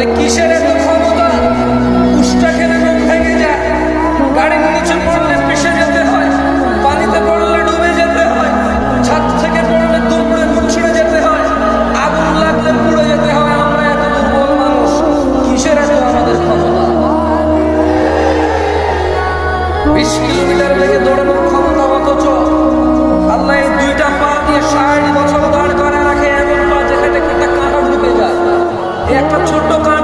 আরে কিসের এত ক্ষমতা? উষ্টা খেলে মুখ ভেঙে যায়, গাড়ির নিচে পড়লে পিষে যেতে হয়, পানিতে পড়লে ডুবে যেতে হয়, ছাদ থেকে পড়লে দুমড়ে মুচড়ে যেতে হয়, আগুন লাগলে পুড়ে যেতে হয়। আমরা এত দুর্বল মানুষ, কিসের এত আমাদের ক্ষমতা? 20 কিলোমিটার বেগে দৌড়ানোর ক্ষমতা, অথচ আল্লাহ এই দুইটা পা দিয়ে 60 বছর দাঁড় করে রাখে, এমন পা যেখানে একটা কাঁটা ঢুকে যায়। একটা ছোট্ট কাঁটা